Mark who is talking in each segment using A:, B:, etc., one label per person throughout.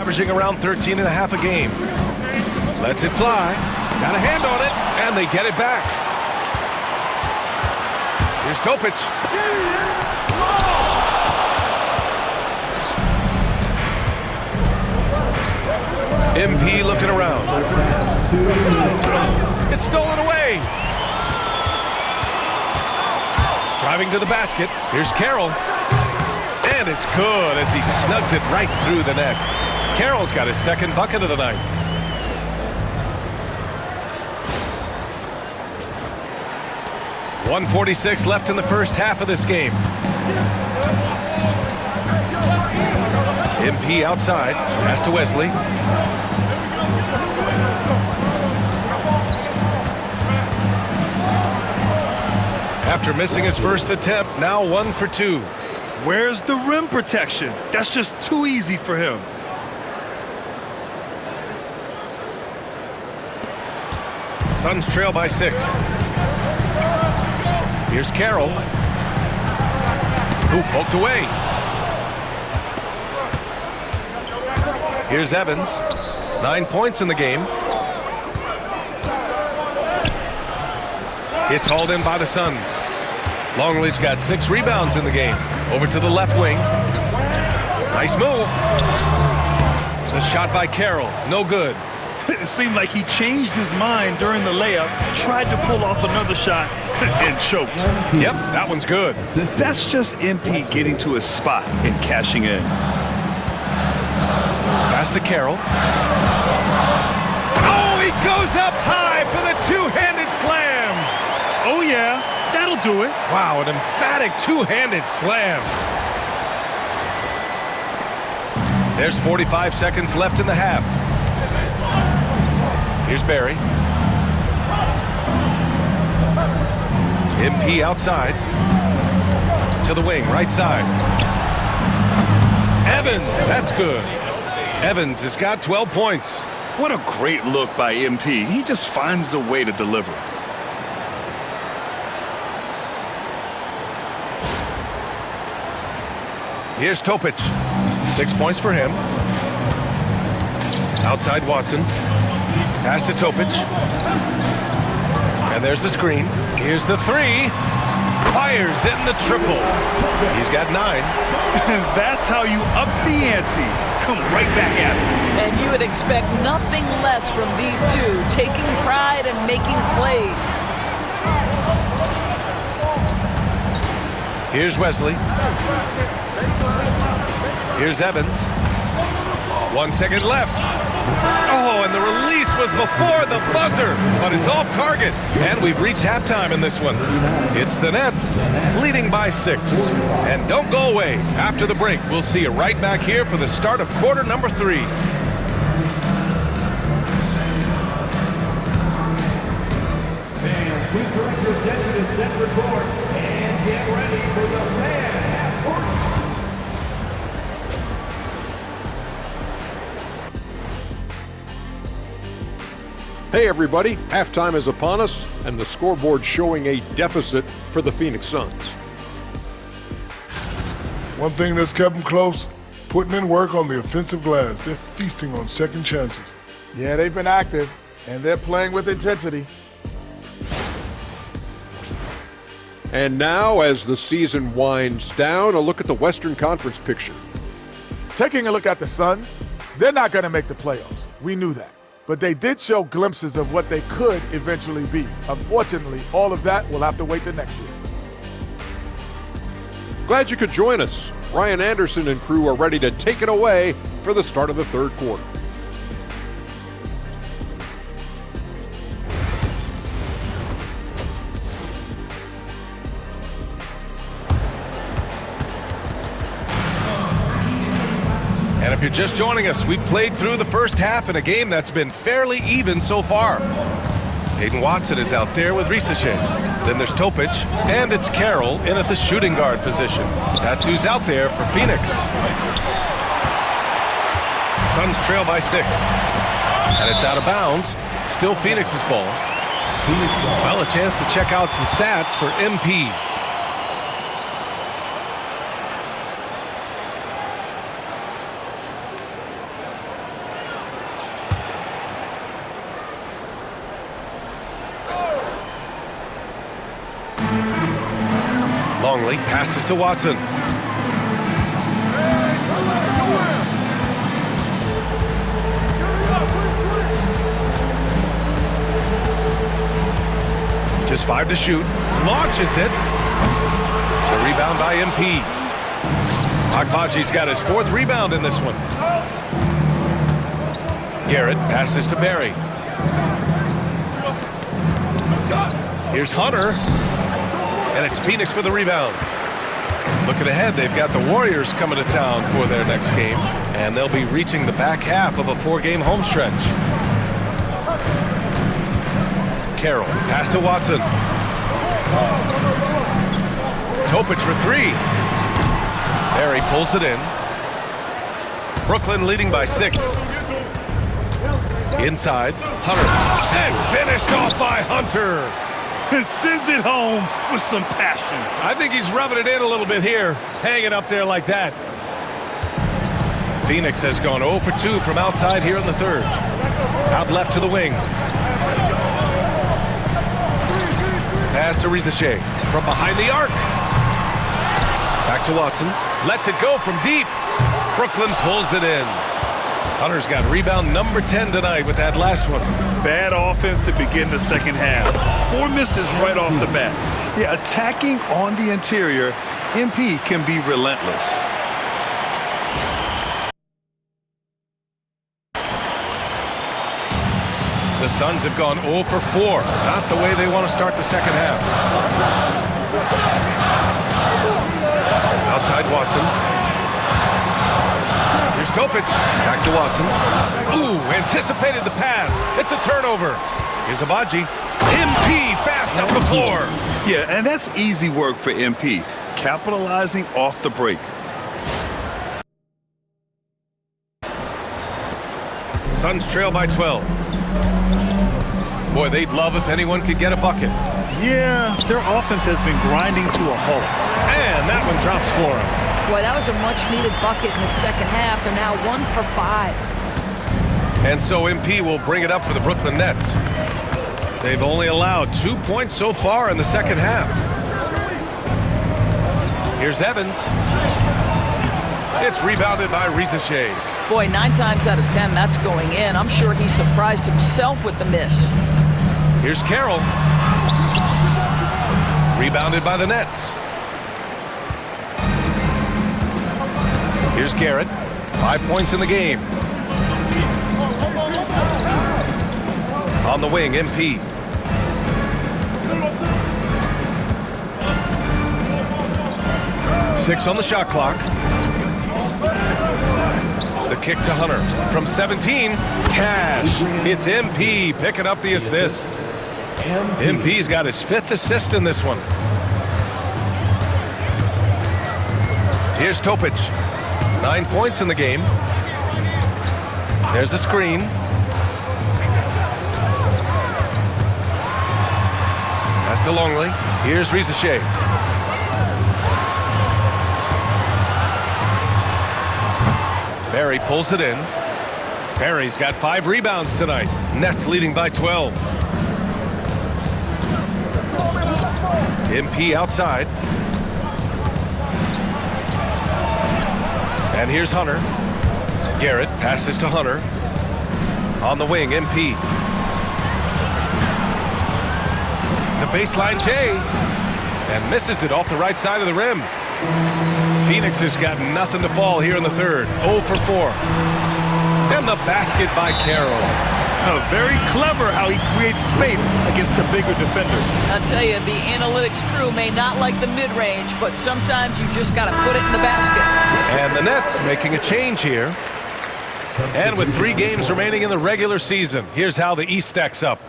A: Averaging around 13 and a half a game. Lets it fly. Got a hand on it, and they get it back. Here's Topic. MP looking around. It's stolen away. Driving to the basket. Here's Carroll. And it's good as he snugs it right through the net. Carroll's got his second bucket of the night. .146 left in the first half of this game. MP outside. Pass to Wesley. After missing his first attempt, now 1 for 2.
B: Where's the rim protection? That's just too easy for him.
A: Suns trail by 6. Here's Carroll. Who poked away. Here's Evans. 9 points in the game. It's hauled in by the Suns. Longley's got 6 rebounds in the game. Over to the left wing. Nice move. The shot by Carroll. No good.
B: It seemed like he changed his mind during the layup, tried to pull off another shot, and choked.
A: Yep, that one's good.
B: That's just MP getting to his spot and cashing in.
A: Pass to Carroll. Oh, he goes up high for the two-handed slam.
B: Oh, yeah, that'll do it.
A: Wow, an emphatic two-handed slam. There's 45 seconds left in the half. Here's Barry. MP outside. To the wing, right side. Evans, that's good. Evans has got 12 points.
B: What a great look by MP. He just finds a way to deliver.
A: Here's Topic. 6 points for him. Outside Watson. Pass to Topic. And there's the screen. Here's the 3. Fires in the triple. He's got 9.
B: That's how you up the ante. Come right back at it.
C: And you would expect nothing less from these two, taking pride and making plays.
A: Here's Wesley. Here's Evans. 1 second left. Oh, and the release was before the buzzer, but it's off target. And we've reached halftime in this one. It's the Nets leading by 6. And don't go away. After the break, we'll see you right back here for the start of quarter number 3.
D: Fans, please direct your attention to center court and get ready for the fan half court.
E: Hey everybody, halftime is upon us, and the scoreboard showing a deficit for the Phoenix Suns.
F: One thing that's kept them close, putting in work on the offensive glass. They're feasting on second chances.
G: Yeah, they've been active, and they're playing with intensity.
E: And now, as the season winds down, a look at the Western Conference picture.
G: Taking a look at the Suns, they're not going to make the playoffs. We knew that. But they did show glimpses of what they could eventually be. Unfortunately, all of that will have to wait till next year.
E: Glad you could join us. Ryan Anderson and crew are ready to take it away for the start of the third quarter.
A: And if you're just joining us, we've played through the first half in a game that's been fairly even so far. Hayden Watson is out there with Risachet. Then there's Topic, and it's Carroll in at the shooting guard position. That's who's out there for Phoenix. Suns trail by 6. And it's out of bounds. Still Phoenix's ball. Well, a chance to check out some stats for MP. Longley passes to Watson. Just 5 to shoot. Launches it. The rebound by MP. Agbaji's got his 4th rebound in this one. Garrett passes to Barry. Here's Hunter. And it's Phoenix with the rebound. Looking ahead, they've got the Warriors coming to town for their next game. And they'll be reaching the back half of a 4-game home stretch. Carroll, pass to Watson. Topic for 3. Barry pulls it in. Brooklyn leading by 6. Inside, Hunter. And finished off by Hunter.
B: Sends it home with some passion.
A: I think he's rubbing it in a little bit here, hanging up there like that. Phoenix has gone 0 for 2 from outside here in the 3rd. Out left to the wing. Pass to Rizachet from behind the arc. Back to Watson. Lets it go from deep. Brooklyn pulls it in. Hunter's got rebound number 10 tonight with that last one.
B: Bad offense to begin the second half. 4 misses right off the bat. Yeah, attacking on the interior, MP can be relentless.
A: The Suns have gone 0 for 4. Not the way they want to start the second half. Outside Watson. Here's Topic. Back to Watson. Ooh, anticipated the pass. It's a turnover. Here's Agbaji. MP fast up the floor.
B: Yeah, and that's easy work for MP, capitalizing off the break.
A: Suns trail by 12. Boy, they'd love if anyone could get a bucket.
B: Yeah, their offense has been grinding to a halt.
A: And that one drops for them.
C: Boy, that was a much-needed bucket in the second half. They're now 1 for 5.
A: And so MP will bring it up for the Brooklyn Nets. They've only allowed 2 points so far in the second half. Here's Evans. It's rebounded by Rizachet.
C: Boy, 9 times out of 10, that's going in. I'm sure he surprised himself with the miss.
A: Here's Carroll. Rebounded by the Nets. Here's Garrett. 5 points in the game. On the wing, MP. Six on the shot clock. The kick to Hunter. From 17, Cash. It's MP picking up the assist. MP's got his 5th assist in this one. Here's Topic. 9 points in the game. There's a screen. Pass to Longley. Here's Rizachet. Barry pulls it in. Barry's got 5 rebounds tonight. Nets leading by 12. MP outside. And here's Hunter. Garrett passes to Hunter. On the wing, MP. The baseline J. And misses it off the right side of the rim. Phoenix has got nothing to fall here in the 3rd. 0 for 4. And the basket by Carroll.
B: Very clever how he creates space against the bigger defender.
C: I'll tell you, the analytics crew may not like the mid-range, but sometimes you just got to put it in the basket.
A: And the Nets making a change here. And with 3 games remaining in the regular season, here's how the East stacks up.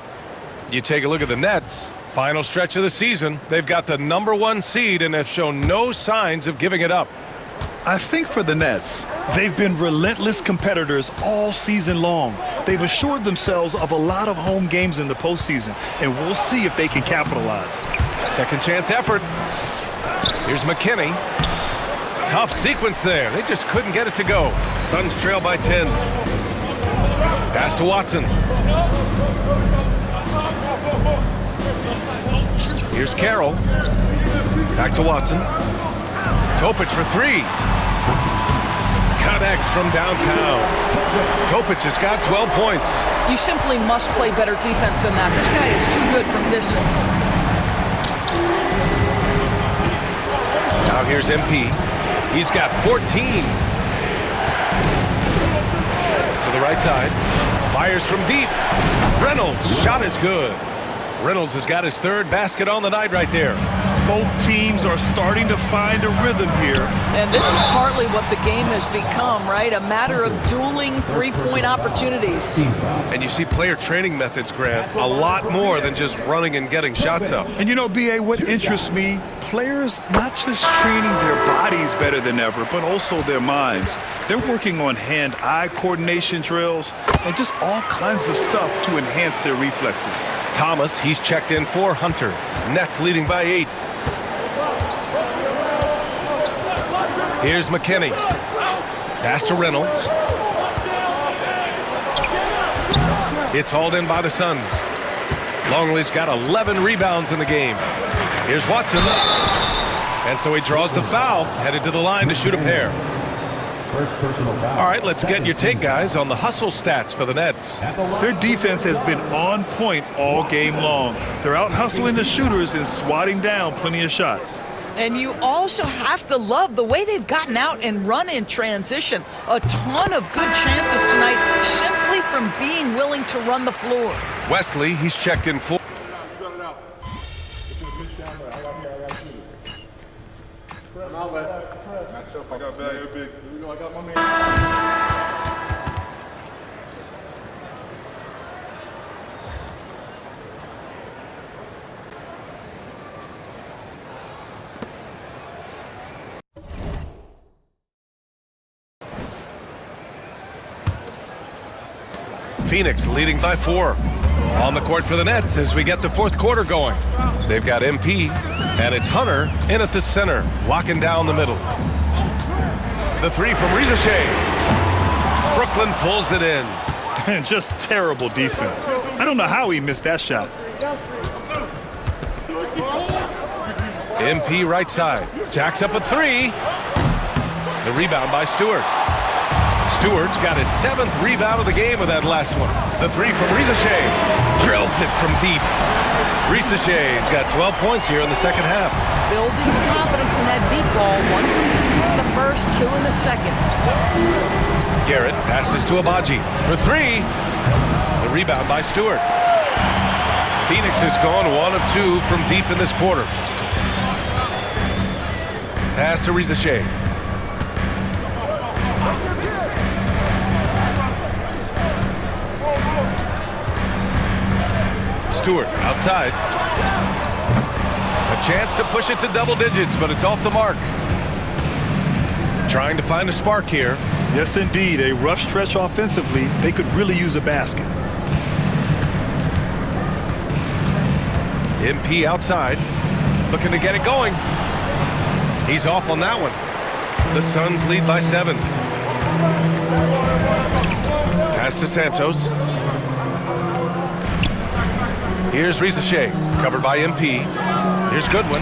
A: You take a look at the Nets. Final stretch of the season, they've got the #1 seed and have shown no signs of giving it up.
B: I think for the Nets, they've been relentless competitors all season long. They've assured themselves of a lot of home games in the postseason, and we'll see if they can capitalize.
A: Second chance effort. Here's McKinney. Tough sequence there. They just couldn't get it to go. Suns trail by 10. Pass to Watson. Here's Carroll. Back to Watson. Topic for three. Connects from downtown. Topic has got 12 points.
C: You simply must play better defense than that. This guy is too good from distance.
A: Now here's MP. He's got 14. To the right side. Fires from deep. Reynolds, shot is good. Reynolds has got his third basket on the night right there.
B: Both teams are starting to find a rhythm here.
C: And this is partly what the game has become, right? A matter of dueling three-point opportunities.
A: And you see player training methods, Grant, a lot more than just running and getting shots up.
B: And you know, B.A., what interests me, players not just training their bodies better than ever, but also their minds. They're working on hand-eye coordination drills and just all kinds of stuff to enhance their reflexes.
A: Thomas, he's checked in for Hunter. Nets leading by 8. Here's McKinney. Pass to Reynolds. It's hauled in by the Suns. Longley's got 11 rebounds in the game. Here's Watson. And so he draws the foul, headed to the line to shoot a pair. All right, let's get your take, guys, on the hustle stats for the Nets.
B: Their defense has been on point all game long. They're out hustling the shooters and swatting down plenty of shots.
C: And you also have to love the way they've gotten out and run in transition. A ton of good chances tonight simply from being willing to run the floor.
A: Wesley, he's checked in for. Phoenix leading by 4. On the court for the Nets as we get the fourth quarter going. They've got MP, and it's Hunter in at the center, locking down the middle. The three from Rizachet. Brooklyn pulls it in.
B: And just terrible defense. I don't know how he missed that shot.
A: MP right side. Jacks up a 3. The rebound by Stewart. Stewart's got his 7th rebound of the game with that last one. The 3 from Rizachet. Drills it from deep. Rizachet's got 12 points here in the second half.
C: Building confidence in that deep ball. 1 from distance in the first, 2 in the second.
A: Garrett passes to Abaji for 3. The rebound by Stewart. Phoenix has gone 1 of 2 from deep in this quarter. Pass to Rizachet. Stewart outside. A chance to push it to double digits, but it's off the mark. Trying to find a spark here.
B: Yes, indeed. A rough stretch offensively. They could really use a basket.
A: MP outside. Looking to get it going. He's off on that one. The Suns lead by 7. Pass to Santos. Here's Rizachet, covered by MP. Here's Goodwin.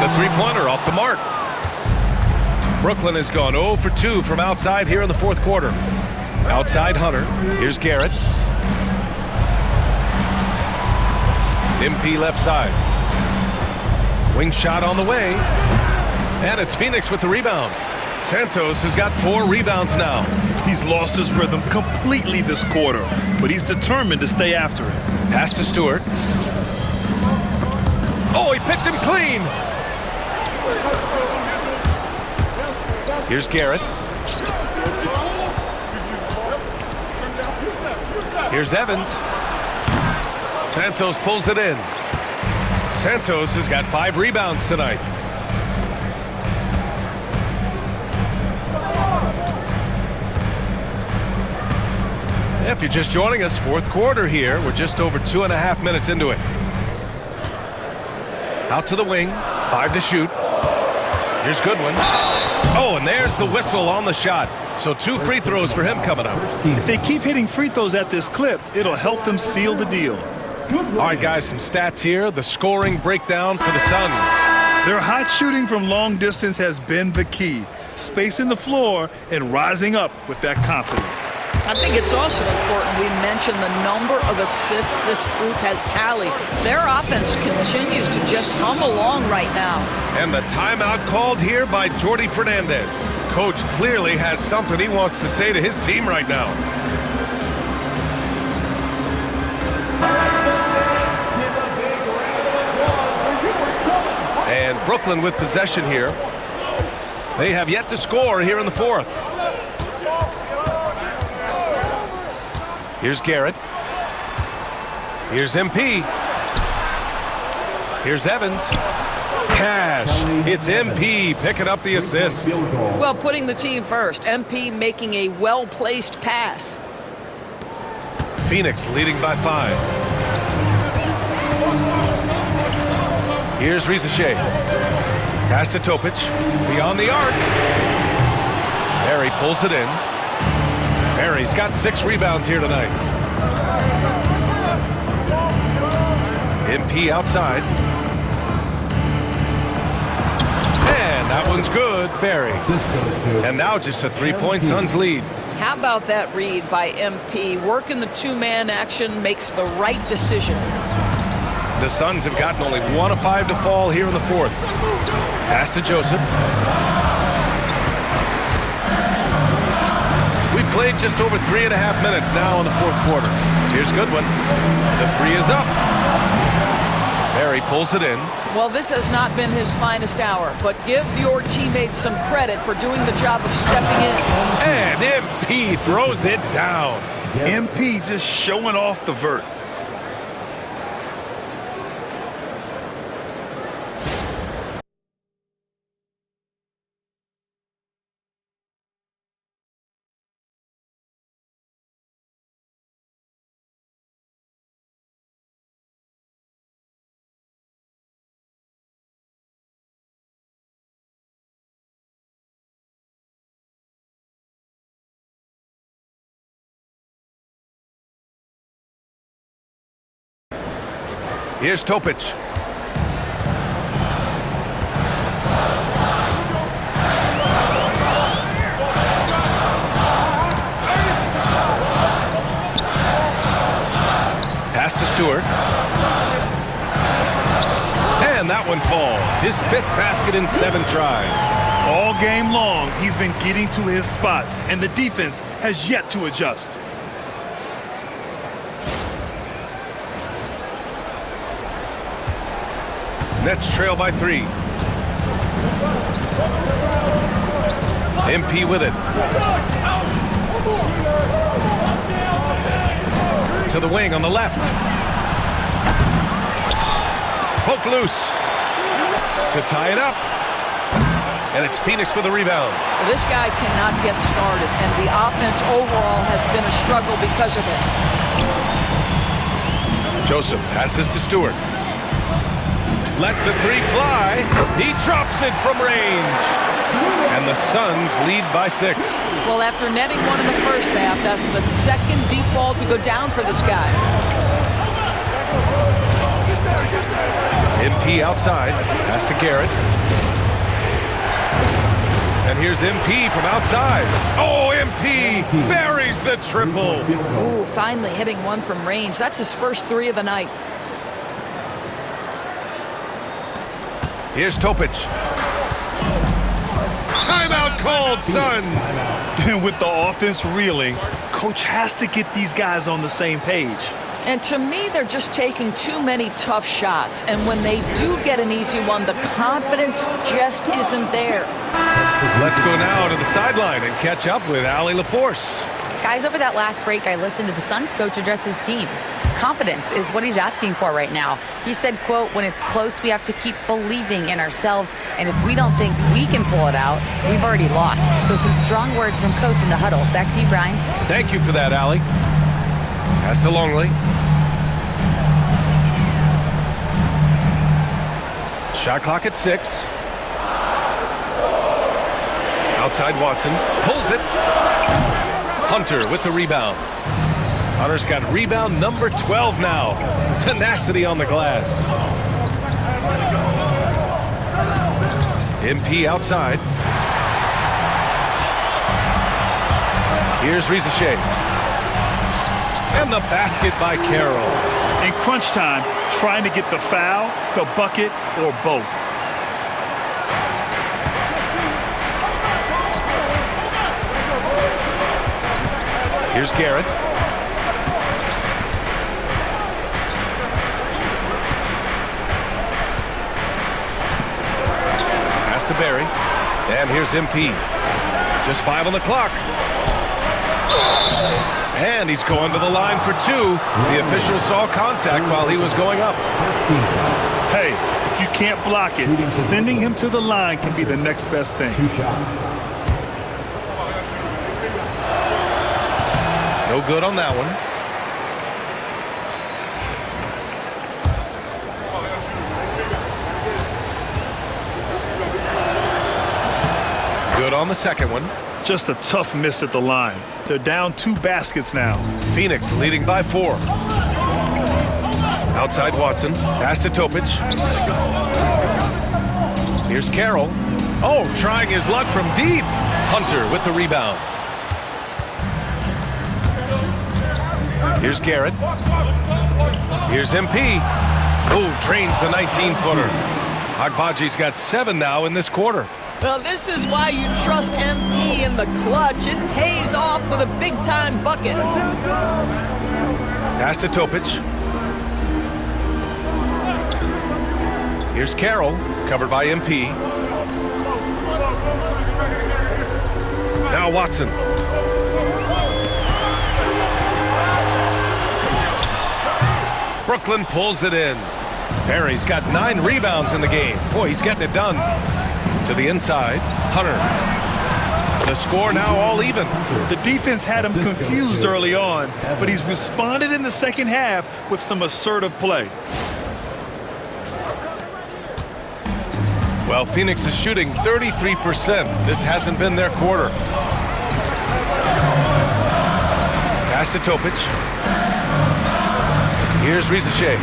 A: The three-pointer off the mark. Brooklyn has gone 0 for 2 from outside here in the fourth quarter. Outside Hunter. Here's Garrett. MP left side. Wing shot on the way. And it's Phoenix with the rebound. Santos has got 4 rebounds now.
B: He's lost his rhythm completely this quarter, but he's determined to stay after it.
A: Pass to Stewart. Oh, he picked him clean. Here's Garrett. Here's Evans. Santos pulls it in. Santos has got 5 rebounds tonight. If you're just joining us, fourth quarter here. We're just over 2.5 minutes into it. Out to the wing, 5 to shoot. Here's Goodwin. Oh, and there's the whistle on the shot. So 2 free throws for him coming up.
B: If they keep hitting free throws at this clip, it'll help them seal the deal.
A: All right, guys, some stats here. The scoring breakdown for the Suns.
B: Their hot shooting from long distance has been the key. Spacing the floor and rising up with that confidence.
C: I think it's also important we mention the number of assists this group has tallied. Their offense continues to just hum along right now.
A: And the timeout called here by Jordi Fernandez. Coach clearly has something he wants to say to his team right now. And Brooklyn with possession here. They have yet to score here in the fourth. Here's Garrett. Here's MP. Here's Evans. Cash. It's MP picking up the assist.
C: Well, putting the team first. MP making a well-placed pass.
A: Phoenix leading by 5. Here's Rizachet. Pass to Topic. Beyond the arc. Barry pulls it in. Barry's got 6 rebounds here tonight. MP outside. And that one's good. Barry. And now just a 3-point Suns lead.
C: How about that read by MP? Working the two-man action makes the right decision.
A: The Suns have gotten only 1 of 5 to fall here in the fourth. Pass to Joseph. We've played just over 3.5 minutes now in the fourth quarter. Here's Goodwin. The 3 is up. Barry pulls it in.
C: Well, this has not been his finest hour, but give your teammates some credit for doing the job of stepping in.
A: And MP throws it down.
B: MP just showing off the vert.
A: Here's Topic. Pass to Stewart. And that one falls. His 5th basket in 7 tries.
B: All game long, he's been getting to his spots, and the defense has yet to adjust.
A: Nets trail by 3. MP with it. To the wing on the left. Poke loose. To tie it up. And it's Phoenix with a rebound.
C: Well, this guy cannot get started, and the offense overall has been a struggle because of it.
A: Joseph passes to Stewart. Lets the 3 fly. He drops it from range. And the Suns lead by 6.
C: Well, after netting 1 in the first half, that's the 2nd deep ball to go down for this guy.
A: MP outside. Pass to Garrett. And here's MP from outside. Oh, MP buries the triple.
C: Ooh, finally hitting 1 from range. That's his first 3 of the night.
A: Here's Topic. Timeout called, Suns.
B: And with the offense reeling, coach has to get these guys on the same page.
C: And to me, they're just taking too many tough shots. And when they do get an easy one, the confidence just isn't there.
A: Let's go now to the sideline and catch up with Allie LaForce.
H: Guys, over that last break, I listened to the Suns coach address his team. Confidence is what he's asking for right now. He said, quote, when it's close, we have to keep believing in ourselves. And if we don't think we can pull it out, we've already lost. So some strong words from coach in the huddle. Back to you, Brian.
A: Thank you for that, Allie. Pass to Longley. Shot clock at 6. Outside Watson. Pulls it. Hunter with the rebound. Hunter's got rebound number 12 now. Tenacity on the glass. MP outside. Here's Rizachet. And the basket by Carroll.
B: In crunch time, trying to get the foul, the bucket, or both.
A: Here's Garrett. Pass to Barry. And here's MP. Just 5 on the clock. And he's going to the line for 2. The official saw contact while he was going up.
B: Hey, if you can't block it, sending him to the line can be the next best thing.
D: 2 shots.
A: No good on that one. Good on the second one.
B: Just a tough miss at the line. They're down 2 baskets now.
A: Phoenix leading by 4. Outside Watson. Pass to Topic. Here's Carroll. Oh, trying his luck from deep. Hunter with the rebound. Here's Garrett. Here's MP. Oh, drains the 19-footer. Agbaji's got 7 now in this quarter.
C: Well, this is why you trust MP in the clutch. It pays off with a big-time bucket.
A: Pass to Topic. Here's Carroll, covered by MP. Now Watson. Brooklyn pulls it in. Barry's got 9 rebounds in the game. Boy, he's getting it done. To the inside, Hunter. The score now all even.
B: The defense had him confused early on, but he's responded in the second half with some assertive play.
A: Well, Phoenix is shooting 33%. This hasn't been their quarter. Pass to Topic. Here's Rizachet.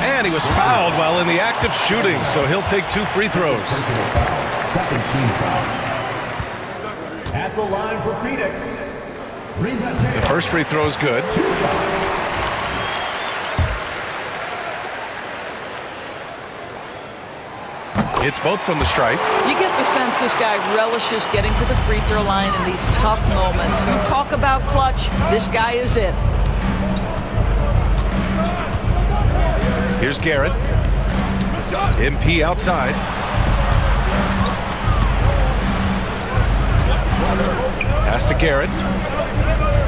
A: And he was fouled while in the act of shooting, so he'll take 2 free throws.
D: Second team foul. At the line for Phoenix, Rizachet.
A: The first free throw is good.
D: 2 shots.
A: It's both from the stripe.
C: You get the sense this guy relishes getting to the free throw line in these tough moments. You talk about clutch, this guy is it.
A: Here's Garrett. MP outside. Pass to Garrett.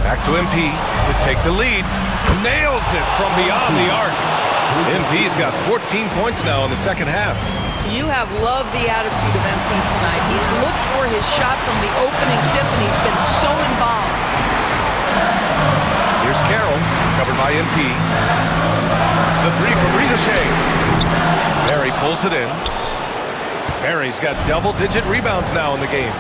A: Back to MP to take the lead. Nails it from beyond the arc. MP's got 14 points now in the second half.
C: You have loved the attitude of MP tonight. He's looked for his shot from the opening tip, and he's been so involved.
A: Here's Carroll, covered by MP. The 3 from Rizachet. Barry pulls it in. Barry's got double-digit rebounds now in the game.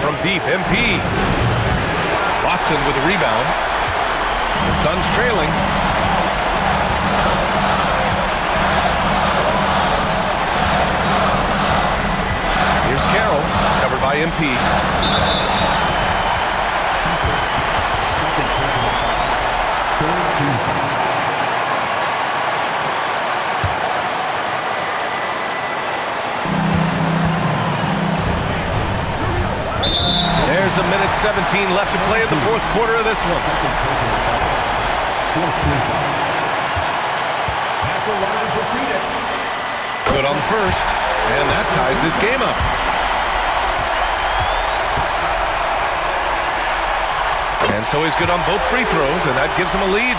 A: From deep, MP. Watson with a rebound. The Suns trailing. Here's Carroll, covered by MP. There's a minute 17 left to play in the fourth quarter of this one. Good on the first, and that ties this game up. And so he's good on both free throws, and that gives him a lead.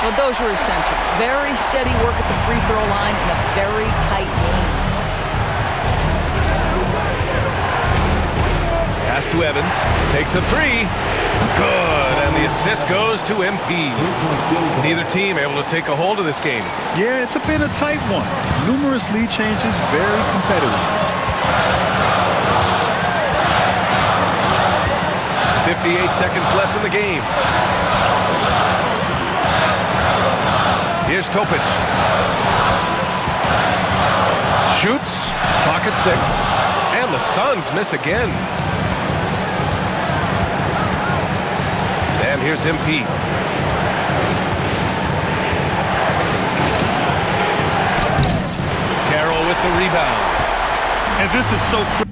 C: Well, those were essential. Very steady work at the free throw line in a very tight game.
A: Pass to Evans, takes a 3. Good, and the assist goes to MP. Neither team able to take a hold of this game.
B: Yeah, it's been a tight one. Numerous lead changes, very competitive.
A: 58 8 seconds left in the game. Here's Topic. Shoots. Clock at 6. And the Suns miss again. And here's MP. Carroll with the rebound.
B: And this is so critical.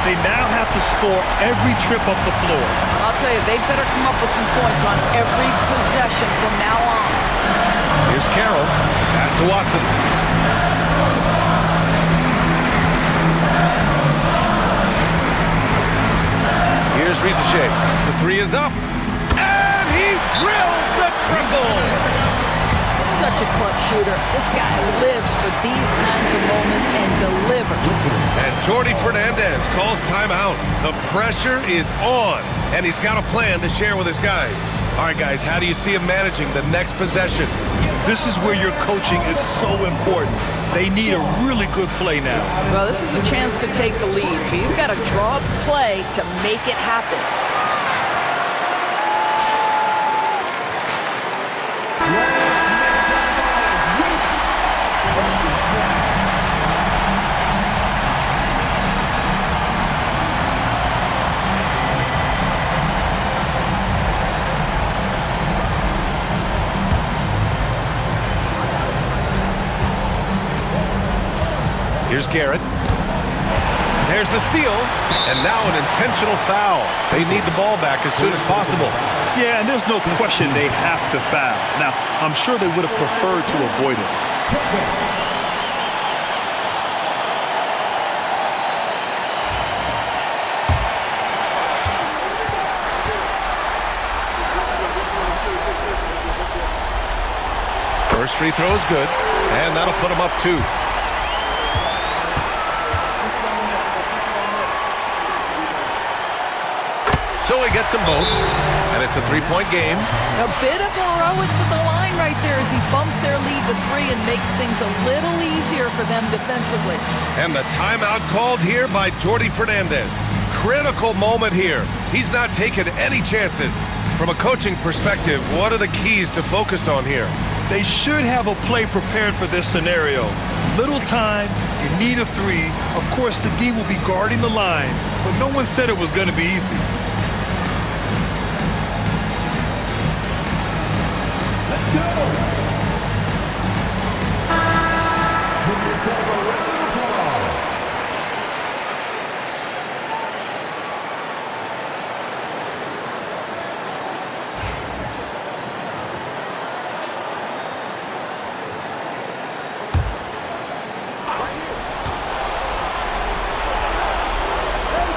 B: They now have to score every trip up the floor.
C: I'll tell you, they better come up with some points on every possession from now on.
A: Here's Carroll. Pass to Watson. Here's Risacher. The 3 is up. And he drills the triple.
C: Such a clutch shooter. This guy lives for these kinds of moments and delivers.
A: And Jordi Fernandez calls timeout. The pressure is on, and he's got a plan to share with his guys. All right, guys, how do you see him managing the next possession?
B: This is where your coaching is so important. They need a really good play now.
C: Well, this is a chance to take the lead, so you've got to draw up a play to make it happen.
A: Here's Garrett. There's the steal, and now an intentional foul. They need the ball back as soon as possible.
B: Yeah, and there's no question they have to foul. Now, I'm sure they would have preferred to avoid it.
A: First free throw is good, and that'll put him up 2. So he gets them both, and it's a 3-point game.
C: A bit of heroics at the line right there as he bumps their lead to 3 and makes things a little easier for them defensively.
A: And the timeout called here by Jordi Fernandez. Critical moment here. He's not taking any chances. From a coaching perspective, what are the keys to focus on here?
B: They should have a play prepared for this scenario. Little time, you need a 3. Of course, the D will be guarding the line, but no one said it was going to be easy.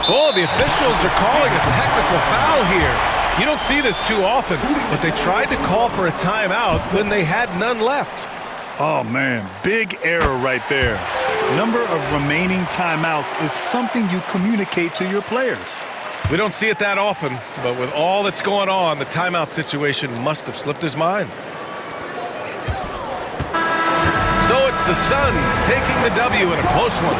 A: Oh, the officials are calling a technical foul here. You don't see this too often, but they tried to call for a timeout when they had none left.
B: Oh, man, big error right there. Number of remaining timeouts is something you communicate to your players.
A: We don't see it that often, but with all that's going on, the timeout situation must have slipped his mind. So it's the Suns taking the W in a close one.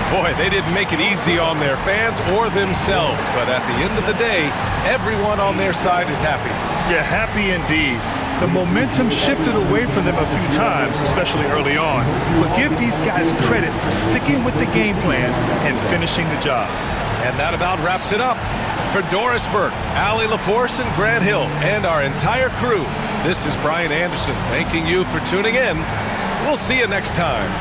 A: Boy, they didn't make it easy on their fans or themselves, but at the end of the day, everyone on their side is happy.
B: Yeah, happy indeed. The momentum shifted away from them a few times, especially early on. But give these guys credit for sticking with the game plan and finishing the job.
A: And that about wraps it up. For Doris Burke, Allie LaForce, and Grant Hill, and our entire crew, this is Brian Anderson thanking you for tuning in. We'll see you next time.